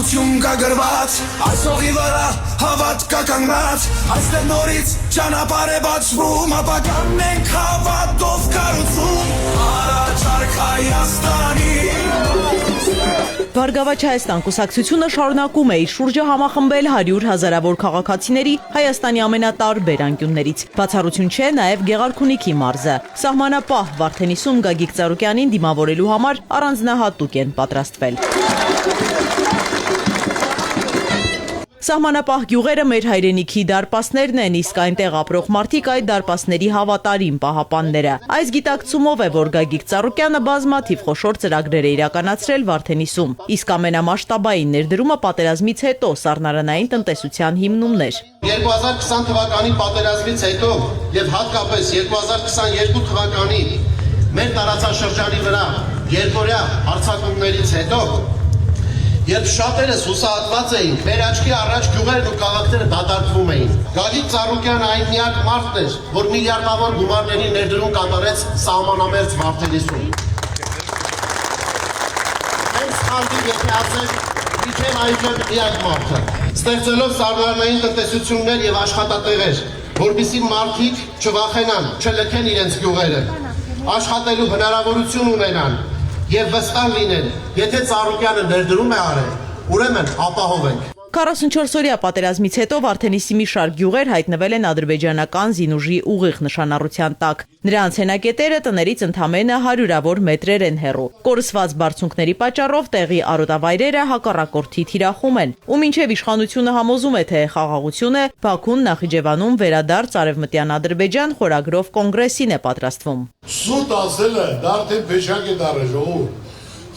Պատմություն կա գրված, այս հողի վրա հավատ կա կանգնած, այստեղ նորից ճանապարհ է բացվում, ապագան ենք հավատով կառուցում, առաջարկ Հայաստանի։ Բարգավաճ Հայաստան կուսակցությունը շարունակում է իր շուրջը համախմբել 100 հազարավոր քաղաքացիների Հայաստանի ամենատարբեր անկյուններից։ Բացառություն չէ նաև Գեղարքունիքի մարզը։ Սահմանապահ Վարդենիսում Գագիկ Ծառուկյանին դիմավորելու համար առանձնահատուկ են պատրաստվել։ Սահմանապահ գյուղերը մեր հայրենիքի դարպասներն են, իսկ այնտեղ ապրող մարդիկ այդ դարպասների հավատարիմ պահապանները։ Այս գիտակցումով է, որ Գագիկ Ծառուկյանը բազմաթիվ խոշոր ծրագրեր է իրականացրել Վարդենիսում, իսկ ամենամասշտաբային ներդրումը պատերազմից հետո սառնարանային տնտեսության հիմնումն էր։ 2020 թվականի պատերազմից հետո եւ հատկապես 2022 թվականի մեր տարածաշրջանի վրա երկօրյա հարձակումներից հետո Երբ շատերս հուսահատված էին, մեր աչքի առաջ գյուղերն ու քաղաքները դատարկվում էին։ Գագիկ Ծառուկյանը այն միակ մարդն էր, որ միլիարդավոր գումարների ներդրում կատարեց սահմանամերձ Վարդենիսում։ Մենք սխալվի եթե ասել, իջել այժմ միակ մարդը, ստեղծելով սառնարանային տնտեսություններ եւ աշխատատեղեր, որպեսզի մարդիկ չվախենան, չլքեն իրենց գյուղերը, աշխատելու հնարավորություն ունենան եւ վստահ լինեն, եթե Ծառուկյանը ներդրում է արել, ուրեմն ապահովենք։ 44-օրյա պատերազմից հետո Վարդենիսի մի շարք գյուղեր հայտնվել են ադրբեջանական զինուժի ուղիղ նշանառության տակ։ Նրանց հենակետերը տներից ընդամենը 100-ավոր մետրեր են հեռու։ Կորսված բարձունքների պատճառով տեղի արոտավայրերը հակառակորդի թիրախում են, ու մինչև իշխանությունը համոզում է, թե խաղաղություն է, Բաքուն Նախիջևանում վերադարձ Արևմտյան Ադրբեջան խորագրով կոնգրեսին է պատրաստվում։ Սուտ ասել է, դա արդեն փեշակ է դարել ժողովուրդ։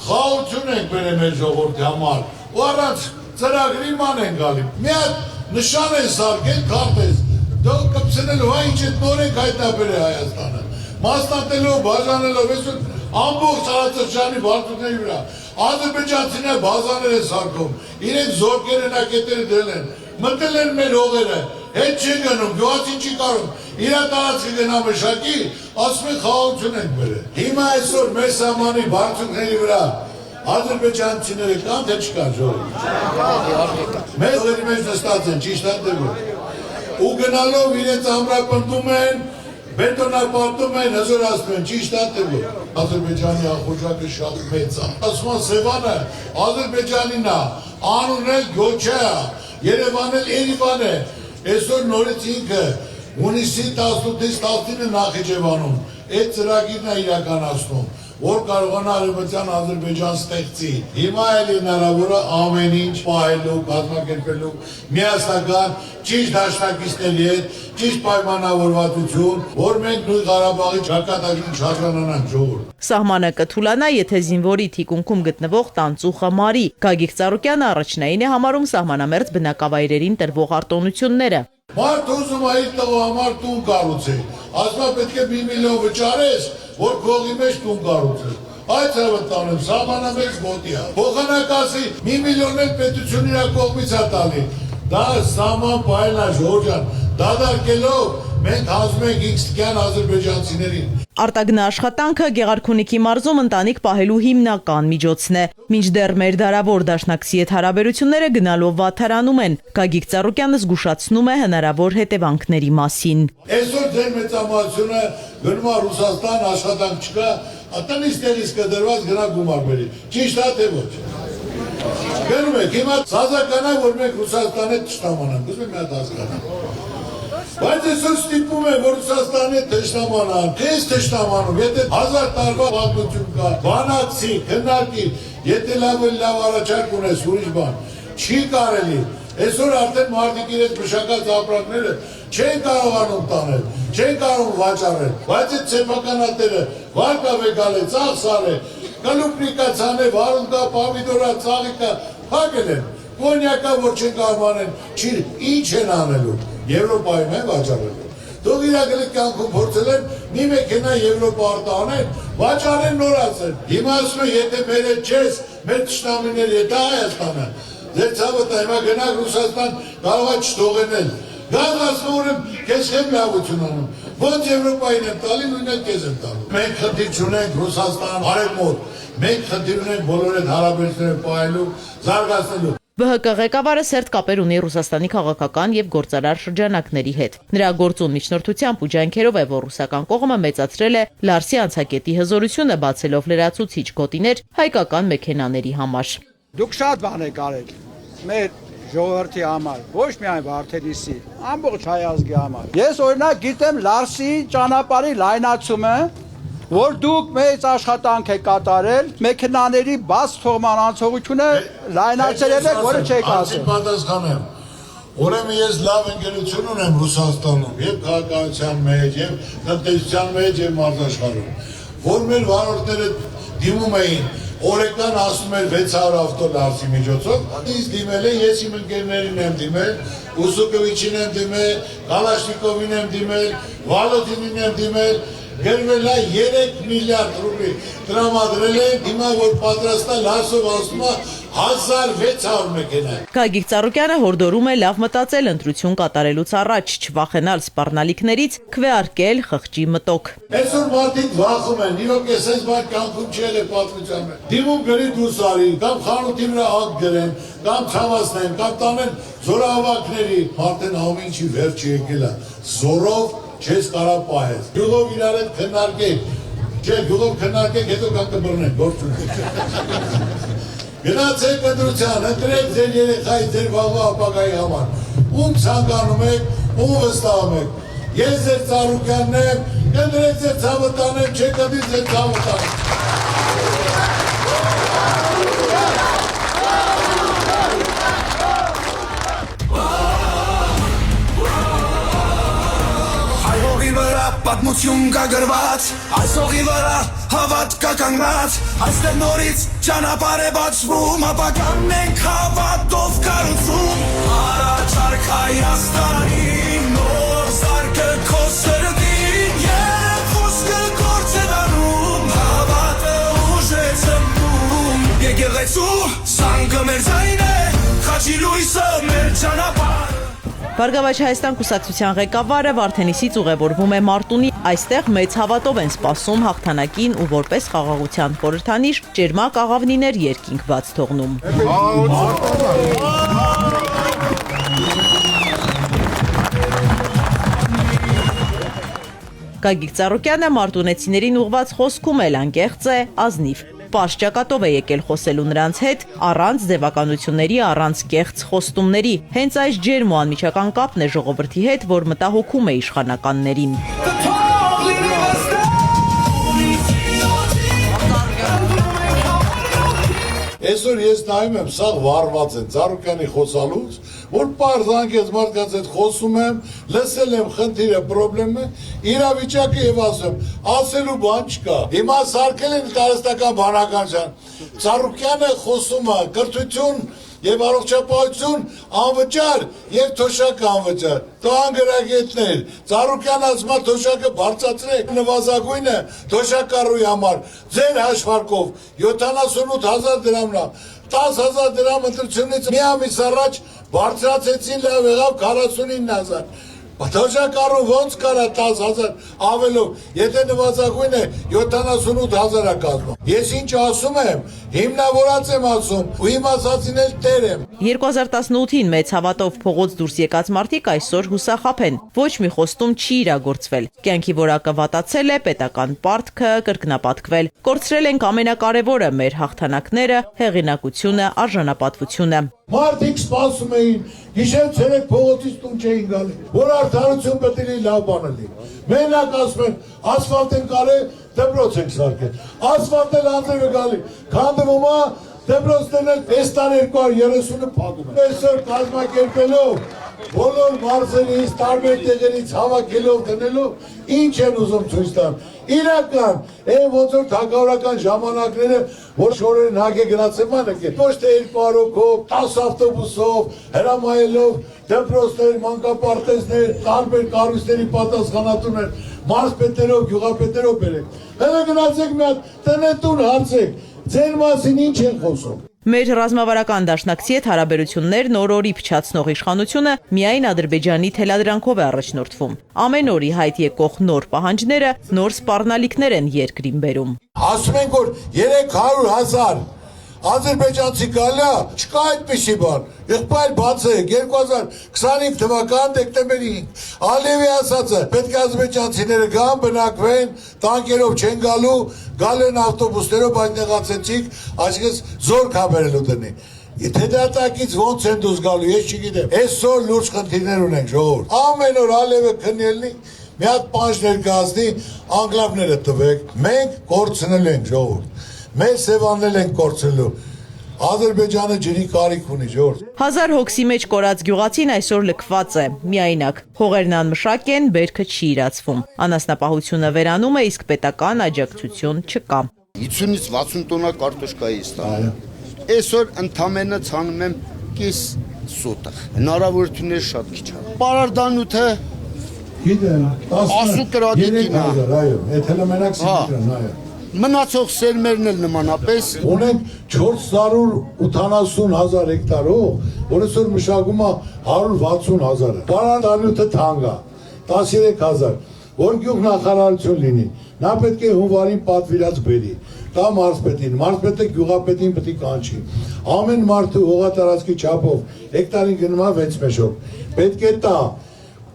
Խաղաղություն ենք բերել մեր ժողովրդի համար, ու առանց ծրագրի ման են գալի։ Մի հատ նշան են սարքել, քարտեզ, դու կպցնելու հայ ինչ էդ նոր ենք հայտնաբերել Հայաստանը։ Մասնատելով, բաժանելով, այսօր ամբողջ տարածաշրջանի բարձունքների վրա ադրբեջանցիները բազաներ են սարքում, իրենք զորքեր հենակետերը դրել են, մտել են մեր հողերը, հետ չի գնում, գյուղացին չի կարող, իր տարածքը գնա մշակի, ասում են խաղաղություն ենք բերել։ Հիմա այսօր մեր սահմանի բարձունքների վրա ադրբեջանցիները կան, թե չկան ժողովուրդ։ Մեր հողերի մեջ նստած են, ճիշտ է դեպքում։ Ու գնալով իրենց ամրապնդում են, բետոնապատում են, հզորացնում են, ճիշտ է դեպքում։ Ադրբեջանի ախոժակը շատ մեծ է։ Ասում են Սևանը Ադրբեջանին է, անունն էլ Գոչա է, Երևանն էլ Երևան է։ Այսօր նորից ինքը հունիսի 18-ից 19-ը Նախիջևանում այդ ծրագիրն է իրականացնում, որ կարողանա Արևմտյան Ադրբեջան ստեղծի։ Հիմա էլ հնարավոր է ամեն ինչ պահելու, կազմակերպելու միասնական ճիշտ դաշնակիցների հետ, ճիշտ պայմանավորվածություն, որ մենք նույն Ղարաբաղի ճակատագրին շարժանանանք ժողովուրդ։ Սահմանը կթուլանա, եթե զինվորի թիկունքում գտնվող տանծուխը մարի։ Գագիկ Ծառուկյանը առաջնային է համարում սահմանամերձ բնակավայրերին տրվող արտոնությունները։ Մարդ ուզում է իր տղու համար տուն կառուցել, ասում է պետք է 1 միլիոն վճարես, որ քողի մեջ տուն կառուցես։ Այդ հավատանեմ, սահմանամերձ գոտի է։ Փոխանակասի 1 միլիոն էլ պետություն իր կողմից է տալի։ Դա սահման պահելն է Ժորժ ջան, դադարքելով մենք հանձնում ենք X-տկյան ադրբեջանցիներին։ Արտագնա աշխատանքը Գեղարքունիքի մարզում ընտանիք պահելու հիմնական միջոցն է։ Մինչդեռ մեր դարավոր դաշնակցի հետ հարաբերությունները գնալով վատթարանում են։ Գագիկ Ծառուկյանը զգուշացնում է հնարավոր հետևանքների մասին։ Այսօր ձեր մեծամասնությունը գնում է Ռուսաստան, աշխատանք չկա, տնից տեղից կդրված գնա գումար բերի։ Ճիշտ է թե ոչ։ Գնում եք, հիմա սազականա, որ մենք Ռուսաստանի հետ թշնամանանք, ուզում եք մի հատ հասկանալ։ Բայց այսօր ստիպում է, որ Ռուսաստանի հետ թշնամանան, քեզ թշնամանում, եթե 1000 տարվա պատմություն կա, բանակցի, քննարկի, եթե լավ առաջարկ ունես ուրիշ բան, չի կարելի։ Այսօր արդեն մարդիկ իրենց մշակած ապրանքները չեն կարողանում տանել, չեն կարող վաճառել, բայց այդ սեփականատերը վարկա վեկալ է, ծախսալ է, կլուպնիկա ցանել, վարունգա, պամիդորա, ծաղիկա, փակել են, կոնյակա, որ չեն կարողանեն, ինչ են անելու, Եվրոպայում են վաճառելու։ Դուք իրականում կյանքում փորձել են մի մեքենա Եվրոպա արտահանել, վաճառեն նորացել։ Հիմա ասում են, եթե մեր հետ չես, մեր թշնամիների հետ Հայաստանը, ձեր ցավը հիմա գնաք Ռուսաստան, կարող է չթողնել։ Գազ ասում ուրեմն քեզ չեմ լավություն անում։ Ոնց Եվրոպային եմ տալի, նույնը քեզ եմ տալու։ Մենք խնդիր չունենք Ռուսաստան արևմուտք, մենք խնդիր ունենք բոլոր այդ հարաբերությունները պահելու, զարգացնելու։ ԲՀԿ ղեկավարը սերտ կապեր ունի Ռուսաստանի քաղաքական եւ գործարար շրջանակների հետ։ Նրա գործուն միջնորդությամբ ու ջանքերով է, որ ռուսական կողմը մեծացրել է Լարսի անցակետի հզորությունը, բացելով լրացուցիչ գոտիներ հայկական մեքենաների համար։ Դուք շատ բան եք արել մեր ժողովրդի համար, ոչ միայն Վարդենիսի, ամբողջ հայ ազգի համար։ Ես օրինակ գիտեմ Լարսի ճանապարհի լայնացումը, որ դուք մեծ աշխատանք եք կատարել, մեքենաների բաց թողման անցողությունը լայնացել եք, որը չեք ասել։ Պատասխանեմ։ Ուրեմն ես լավ ընկերություն ունեմ Ռուսաստանում, եւ քաղաքացիության մեջ, եւ տնտեսության մեջ, եւ մարդաշխարհում, որ մեր վարորդները դիմում էին օրեկան ասում էր 600 ավտո Լարսի միջոցով, ինձ դիմել են, ես իմ ընկերներին եմ դիմել, Ուսուկովիչին եմ դիմել, Կալաշնիկովին եմ դիմել, Վալոդինին եմ դիմել, գրվել է 3 միլիարդ ռուբլի տրամադրել են, հիմա որ պատրաստա Լարսով ասում է 1600 մեքենա։ Գագիկ Ծառուկյանը հորդորում է լավ մտածել ընտրություն կատարելուց առաջ, չվախենալ սպառնալիքներից, քվեարկել խղճի մտոք։ Այսօր մարդիկ վախում են, իրոք ես այս բան կյանքում չել է պատմության մեջ։ Դիմում գրի դուրս արի, կամ խանութի վրա ակ գրեն, կամ ցավացնեն, կամ տանեն զորահավաքների, մարդեն ամեն ինչի վերջը եկել է, զորով չես կարա պահես։ Գյուղով իրար հետ քննարկեք, չէ, գյուղով քննարկեք, հետո կան կբռնեն, գործ ունեք։ Գնացեք ընտրության, ընտրեք ձեր երեխայի, ձեր վաղվա ապագայի համար։ Ում ցանկանում եք, ում վստահում եք։ Ես ձեր Ծառուկյանն եմ, կընտրեք ձեր ցավը տանեմ, չեք ընտրի ձեր ցավը տանեմ։ Պատմություն կա գրված, այս հողի վրա հավատք կա կանգնած, այստեղ նորից ճանապարհ է բացվում, ապագան ենք հավատով կառուցում, առաջարկ Հայաստանի նոր սարքը քո սրտին, և խոսքը գործ է դառնում, հավատը ուժ է ծնվում, եկեղեցու սանգը մեր ձայն է, խաչի լույսը մեր ճանապարհ։ Բարգավաճ Հայաստան կուսակցության ղեկավարը Վարդենիսից ուղևորվում է Մարտունի, այստեղ մեծ հավատով են սպասում հաղթանակին ու որպես խաղաղության խորհրդանիշ ճերմակ աղավնիներ երկինք բաց թողնում։ Գագիկ Ծառուկյանը մարտունեցիներին ուղված խոսքում էլ անկեղծ է, ազնիվ։ Պարզ ճակատով է եկել խոսելու նրանց հետ, առանց ձևականությունների, առանց կեղծ խոստումների։ Հենց այս ջերմ ու անմիջական կապն է ժողովրդի հետ, որ մտահոգում է իշխանականներին։ Այսօր ես նայում եմ, սաղ վարված են Ծառուկյանի խոսալուց, որ պարզ անկեղծ մարդկանց հետ խոսում եմ, լսել եմ խնդիրը, պրոբլեմը, իրավիճակը եւ ասելու բան չկա։ Հիմա սարքել են տարածական բանականության։ Ծառուկյանը խոսում է կրթություն եւ առողջապահություն անվճար եւ թոշակը անվճար։ Տան գրագետներ, Ծառուկյանը ասում է թոշակը բարձրացրեք, նվազագույնը թոշակառուի համար ձեր հաշվարկով 78,000 դրամն է։ 10,000 դրամ ընտրությունից մի ամիս առաջ բարձրացեցին, լավ եղավ 49,000։ Թոշակառու ոնց կարա 10,000 ավելով, եթե նվազագույնը 78,000 է կազմում։ Ես ինչ ասում եմ, հիմնավորած եմ ասում, ու իմ ասածին էլ տեր եմ։ 2018-ին մեծ հավատով փողոց դուրս եկած մարդիկ այսօր հուսախաբ են։ Ոչ մի խոստում չի իրագործվել։ Կյանքի որակը վատացել է, պետական պարտքը կրկնապատկվել։ Կորցրել ենք ամենակարևորը՝ մեր հաղթանակները, հեղինակությունը, արժանապատվությունը։ Մարդիկ սպասում էին, գիշեր ցերեկ փողոցից տուն չէին գալի, որ արդարություն պետք է լավ բան լինի։ Մենակ ասում են, ասֆալտ են կարել, դպրոց ենք սարքել։ Ասֆալտ էլ անձև է գալի, քանդվում է, դպրոցներն էլ այս տարի 230-ը փակում են։ Այսօր կազմակերպելով, բոլոր մարզերից, տարբեր տեղերից հավաքելով դնելով, ինչ են ուզում ցույց տան։ Իրական, ոնց որ թագավորական ժամանակները, որ շորերն հագե գնացեման եք, ոչ թե 200 հոգով, 10 ավտոբուսով, հրամայելով դպրոցներ, մանկապարտեզներ, տարբեր կառույցների պատասխանատուներ, մարզպետերով, գյուղապետերով բերեք։ Հետո գնացեք մի հատ տնետուն հարցեք, ձեր մասին ինչ են խոսում։ Մեր ռազմավարական դաշնակցի հետ հարաբերություններն օր-օրի փչացնող իշխանությունը միայն Ադրբեջանի թելադրանքով է առաջնորդվում։ Ամեն օրի հայտ եկող նոր պահանջները նոր սպառնալիքներ են երկրին բերում։ Ասում են, որ 300,000 Ադրբեջանցի գալա, չկա այդպիսի բան։ Եղբայր բացեք 2025 թվական դեկտեմբերի 5 Ալիևի ասածը պետք է ադրբեջանցիները գան բնակվեն, տանկերով չեն գալու, գալ են ավտոբուսներով, բայց նեղացեցիք, այսինքն զոր կաբերելու տնի։ Եթե դատակից ոնց են դուս գալու, ես չգիտեմ։ Այսօր լուրջ խնդիրներ ունենք ժողովուրդ։ Ամեն օր Ալիևը քննելնի, մի հատ պանջ ներկայացնի, անգլավները տվեք, մենք կորցնելու ենք ժողովուրդ։ Մեր սևաննել ենք կորցնելու։ Ադրբեջանը ջրի կարիք ունի ժողովուրդ։ 1000 հոգսի մեջ կորած գյուղացին այսօր լքված է, միայնակ։ Հողերն անմշակ են, բերքը չի իրացվում։ Անասնապահությունը վերանում է, իսկ պետական աջակցություն չկա։ 50-ից 60 տոննա կարտոշկայի ստանում։ Այսօր ընդամենը ցանում եմ կես սոտը։ Հնարավորություններ շատ քիչ են։ Պարարդանութը Գիտեմ, ասու կրադիկին է։ Այո, եթե մենակ սիրտն այո։ Մնացող սերմերն էլ նմանապես Ունենք 480,000 հեկտար հող, որ այսօր մշակում է 160,000-ը։ Պարարդանութը թանկ է, 13,000, որ գյուղնախարարություն լինի։ Նա պետք է հունվարին պատվիրած բերի, տա մարզպետին, մարզպետը գյուղապետին պետք է կանչի։ Ամեն մարդու հողատարածքի չափով հեկտարին գնում է 6 մեշով։ Պետք է տա,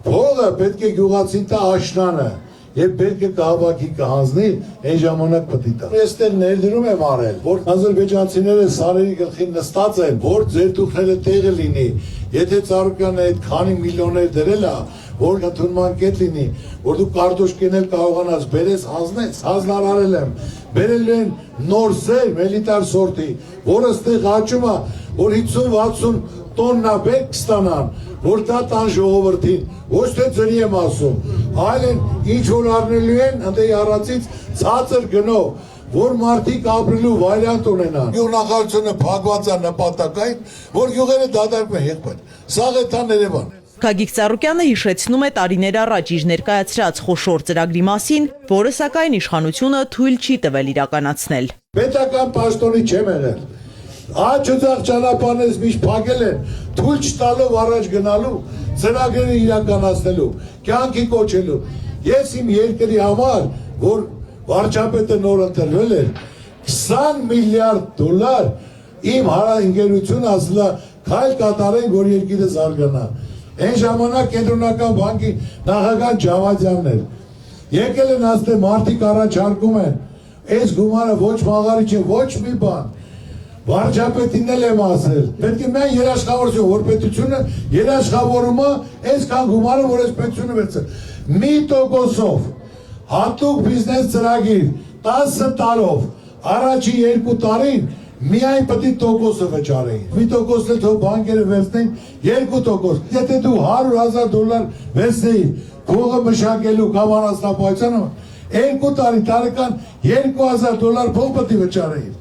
հողը պետք է գյուղացին տա աշնանը։ Եվ պետք է կահավաքի կհանձնի, այն ժամանակ պետք է տա։ Ես դեռ ներդրում եմ արել, որ ադրբեջանցիները սարերի գլխին նստած են, որ ձեր տուփները տեղը լինի։ Եթե Ծառուկյանը այդ քանի միլիոններ դրել է, որ ընդունման կետ լինի, որ դու կարտոշկեն էլ կարողանաս բերես հանձնես, հանձնարարել եմ։ Բերել են նոր սեր, մելիտար սորտի, որը ստեղ աճում է, որ 50-60 տոննա բերք կստանան, որ դա տան ժողովրդին, ոչ թե ձրի եմ ասում, այլ են ինչ որ առնելու են, ընդեի առածից ցածր գնով, որ մարդիկ ապրելու վարիանտ ունենան։ Գյուղնախարարությունը փակված է նպատակային, որ գյուղերը դադարում են եղբայր։ Սաղ է տան Երևան։ Գագիկ Ծառուկյանը հիշեցնում է տարիներ առաջ իր ներկայացրած խոշոր ծրագրի մասին, որը սակայն իշխանությունը թույլ չի տվել իրականացնել։ Պետական պաշտոնի չեմ եղել։ Աչուձախ ճանապարհներից միշտ փակել են, թույլ չտալով առաջ գնալու, ծրագրերը իրականացնելու, կյանքի կոչելու։ Ես իմ երկրի համար, որ վարչապետը նոր ընտրվել էր, 20 միլիարդ դոլար իմ հարաընկերությունը ասել է, քայլ կատարենք, որ երկիրը զարգանա։ Այն ժամանակ կենտրոնական բանկի նախագահ Ջավադյանն էր։ Եկել են ասել, մարդիկ առաջարկում են, այս գումարը ոչ մաղարի չէ, ոչ մի բան։ Վարչապետին էլ եմ ասել, պետք է միայն երաշխավորություն, որ պետությունը երաշխավորումը այսքան գումարը, որ այս պետությունը վերցրել։ 1%-ով հատուկ բիզնես ծրագիր 10 տարով առաջի 2 տարին միայն պետք է տոկոսը վճարեին։ 1% էլ թող բանկերը վերցնեն 2%։ Եթե դու $100,000 վերցնեիր հողը մշակելու կամ անասնապահությանը, 2 տարի տարեկան $2,000 փող պետք է վճարեին։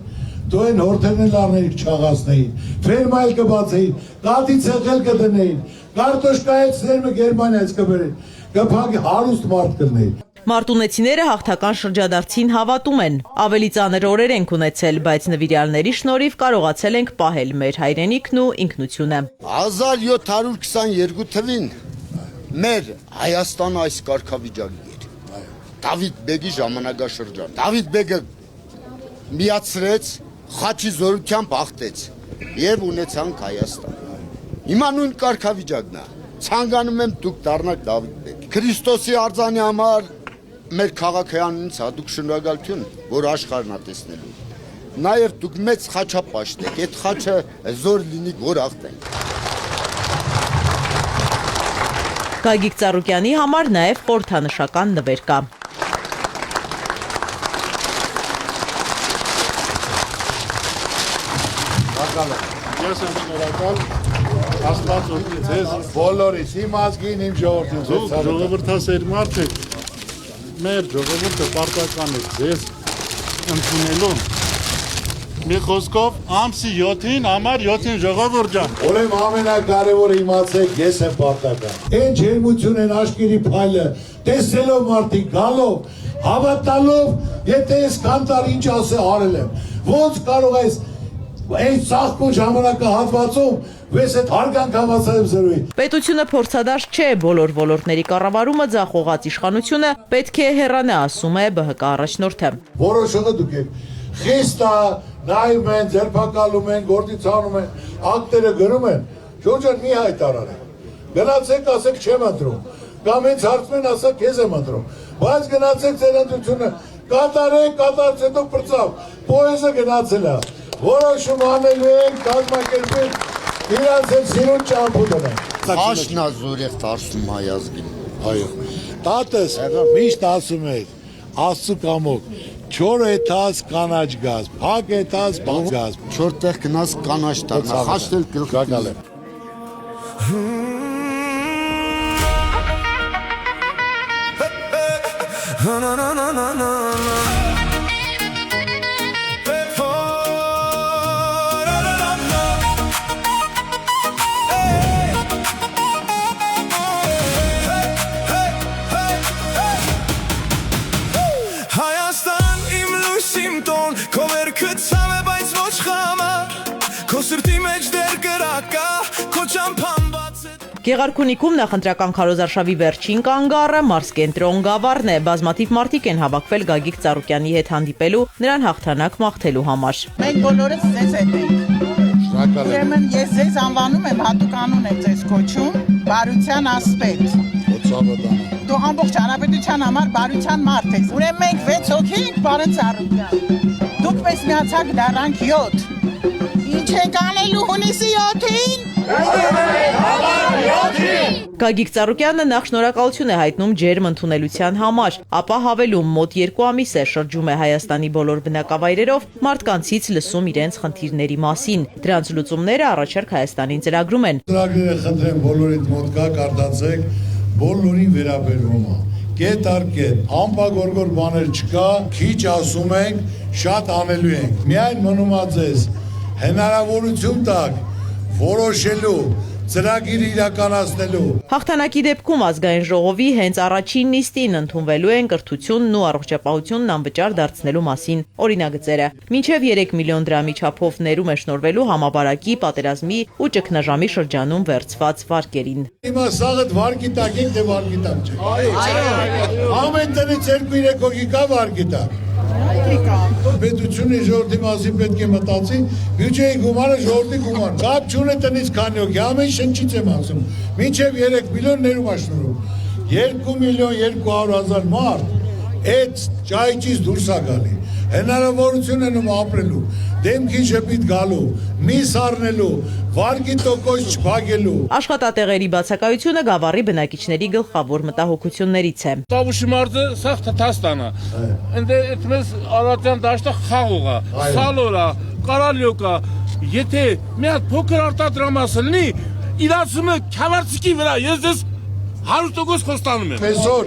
Դու են հորթերն էլ առնեիք չաղացնեին, ֆերմա էլ կբացեին, կաթի ցեղել կդնեին, կարտոշկայից սերմը Գերմանիայից կբերեին, կփակի հարուստ մարդ կլնեին։ Մարտունեցիները հաղթական շրջադարձին հավատում են, ավելի ծանր օրեր ենք ունեցել, բայց նվիրյալների շնորհիվ կարողացել ենք պահել մեր հայրենիքն ու ինքնությունը։ 1722 թվին մեր Հայաստանը այս կարգավիճակի էր։ Դավիթ Բեգի ժամանակաշրջան։ Դավիթ Բեգը միացրեց, խաչի զորությամբ հաղթեց եւ ունեցանք Հայաստան։ Հիմա նույն կարգավիճակն է։ Ցանկանում եմ դուք դառնաք Դավիթ Բեգ։ Քրիստոսի արձանի համար մեր քաղաքյանից հատուկ շնորհակալություն, որ աշխարհն է տեսնելու։ Նաեւ դուք մեծ խաչապաշտ եք, այդ խաչը զոր լինի, որ հաղթենք։ Գագիկ Ծառուկյանի համար նաև խորհրդանշական նվեր կա։ Ես եմ շնորհակալ, Աստված օգնի ձեզ բոլորիս, իմ ազգին, իմ ժողովրդին։ Դուք ժողովրդասեր մարդ եք, մեր ժողովուրդը պարտական է ձեզ ընդունելու։ Մի խոսքով ամսի 7-ին, համար 7-ին ժողովուրդ ջան։ Ուրեմն ամենակարևորը իմացեք, ես եմ պարտական։ Այն ջերմություն են աշկերի փայլը, տեսնելով մարդիկ, գալով, հավատալով, եթե ես կանտար ինչ ասե արել եմ, ոնց կարող ես այս ծաղկուն ժամանակահատվածում վես այդ հարգանք համացել զրույի։ Պետությունը փորձադարձ չէ, բոլոր ոլորտների կառավարումը ձախողած իշխանությունը պետք է հեռանա, ասում է ԲՀԿ առաջնորդը։ Որոշողը դուք եք, խիստ է, նայում են, ձերբակալում են, գործիցանում են, ակտերը գրում են, Շուրջան մի հայտարարեք, գնացեք, ասեք չեմ ընտրում, կամ ինձ հարցում են, ասեք քեզ եմ ընտրում, բայց գնացեք ձեր ընտրությունը, կատարեք, կատարից հետո պրծավ, պոեզը գնացել է, որոշում անելու ենք, կազմակերպել, իրանց են սիրուն ճամփու դնեն։ Աշնազուրեղ դարսում հայազգին։ Այո, տատս միշտ ասում էր, Աստծու կամոք, չոր էթաս կանաչ գազ, փակ էթաս բաց գազ։ Չորտեղ գնաց կանաչ դառնա, խաշտել գլխի։ Հայաստան իմ լույսիմ տոն, քո վերքը ցավ է, բայց ոչ խամար, քո սրտի մեջ դեր կրակա, քո ճամփան բաց է։ Գեղարքունիքում նախընտրական քարոզարշավի վերջին կանգառը մարզկենտրոն Գավառն է։ Բազմաթիվ մարդիկ են հավաքվել Գագիկ Ծառուկյանի հետ հանդիպելու, նրան հաղթանակ մաղթելու համար։ Մենք բոլորս ձեզ հետ ենք։ Ուրեմն ես ձեզ անվանում եմ, հատուկ անուն եմ ձեզ կոչում, բարության ասպետ։ Դու ամբողջ հանրապետության համար բարության մարդ ես։ Ուրեմն մենք 6 հոգի ենք, պարոն Ծառուկյան։ Դուք մեզ միացաք դառանք 7։ Ինչ եք անելու հունիսի 7-ին։ Գագիկ Ծառուկյանը նախ շնորհակալություն է հայտնում ջերմ ընդունելության համար, ապա հավելում մոտ 2 ամիս է շրջում է Հայաստանի բոլոր բնակավայրերով, մարդկանցից լսում իրենց խնդիրների մասին։ Դրանց լուծումները առաջարկ Հայաստանին ծրագրում են։ Ծրագրերը խնդրեմ բոլորիդ մոտ կա, կարդացեք, բոլորին վերաբերվում է։ Կետ առ կետ, ամպագորգոր բաներ չկա, քիչ ասում ենք, շատ անելու ենք։ Միայն մնում է ձեզ հնարավորություն տակ որոշելու, ծրագիր իրականացնելու։ Հաղթանակի դեպքում ազգային ժողովի հենց առաջին նիստին ընդունվելու են կրթությունն ու առողջապահությունն անվճար դարձնելու մասին օրինագծերը։ Մինչև 3 միլիոն դրամի չափով ներում է շնորհվելու համաբարակի, պատերազմի ու ճգնաժամի շրջանում վերցված վարկերին։ Հիմա սաղդ վարկի տակ եք, թե վարկի տակ չեք։ Այո։ Ամեն տնից 2-3 հոգի կա վարկի տակ։ Պետությունը ժողովրդի մասին պետք է մտածի, բյուջեի գումարը ժողովրդի գումար։ Կապ չունի տնից քանի հոգի, ամեն շնչից եմ ասում։ Մինչև 3 միլիոն ներում աշնորհում։ 2 միլիոն 200,000 մարդ այդ ճայճից դուրս է գալի։ Հնարավորություն են ապրելու, դեմքի շփիտ գալու, միս առնելու, վարկի տոկոս չփակելու։ Աշխատատեղերի բացակայությունը Գավառի բնակիչների գլխավոր մտահոգություններից է։ Տավուշի մարդը սա Թաթաստան է։ Ընդ այդպես Արարատյան դաշտը խաղող է, սալոր է, կարալյոկ է։ Եթե մի հատ փոքր արտադրամաս լինի, իրացումը քավարցիկի վրա, ես դες 100% խոստանում եմ։ Այսօր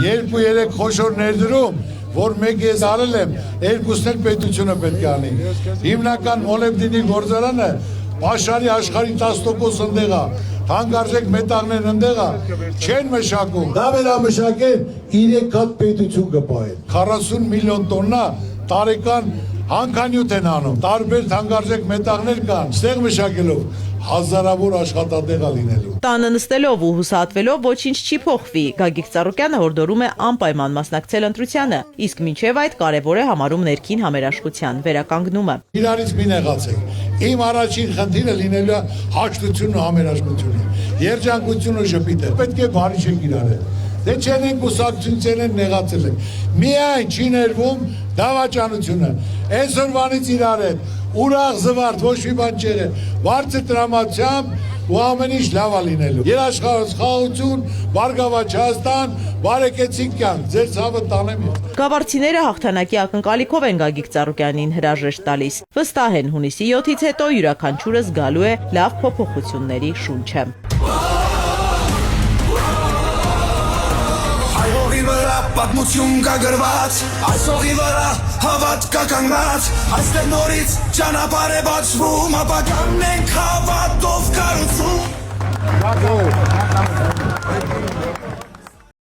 2-3 խոշոր ներդրում, որ մեկ ես արել եմ, երկուսն էլ պետությունը պետք է անի։ Հիմնական մոլեբդինի գործարանը Պաշարի աշխարհի 10% ընդեղ է, հանգարժեք մետաղներ ընդեղ է, չեն մշակում։ Դա վերամշակեն 3 հատ պետություն կպահեն։ 40 միլիոն տոննա տարեկան հանքանյութ են անում, տարբեր հանգարժեք մետաղներ կան, ստեղ մշակելով հազարավոր աշխատատեղ է լինելու։ Տանը նստելով ու հուսահատվելով ոչինչ չի փոխվի։ Գագիկ Ծառուկյանը հորդորում է անպայման մասնակցել ընտրությանը, իսկ մինչև այդ կարևոր է համարում ներքին համերաշխության վերականգնումը։ Իրարից մի նեղացեք։ Իմ առաջին խնդիրը լինելու է հաշտությունն ու համերաշխությունը։ Երջանկությունն ու շփիթը։ Պետք է բարի չենք իրար հետ։ Դե չեն են կուսակցություններ են նեղացել են։ Միայն չի ներվում դավաճանությունը։ Այսօրվանից իրար հետ ուրախ զվարթ, ոչ մի բան չեղե, բարձր տրամադրությամբ ու ամեն ինչ լավ է լինելու։ Երաշխավորություն, Բարգավաճ Հայաստան, բարեկեցիկ կյանք, ձեր ցավը տանեմ։ Գավառցիները հաղթանակի ակնկալիքով են Գագիկ Ծառուկյանին հրաժեշտ տալիս։ Վստահ են հունիսի 7-ից հետո յուրաքանչյուրը զգալու է լավ փոփոխությունների շունչը։ Պատմություն կա գրված, այսօղի վրա հավատք կա կանգնած, այստեղ նորից ճանապարհ է բացվում, ապագան ենք հավատով կառուցում։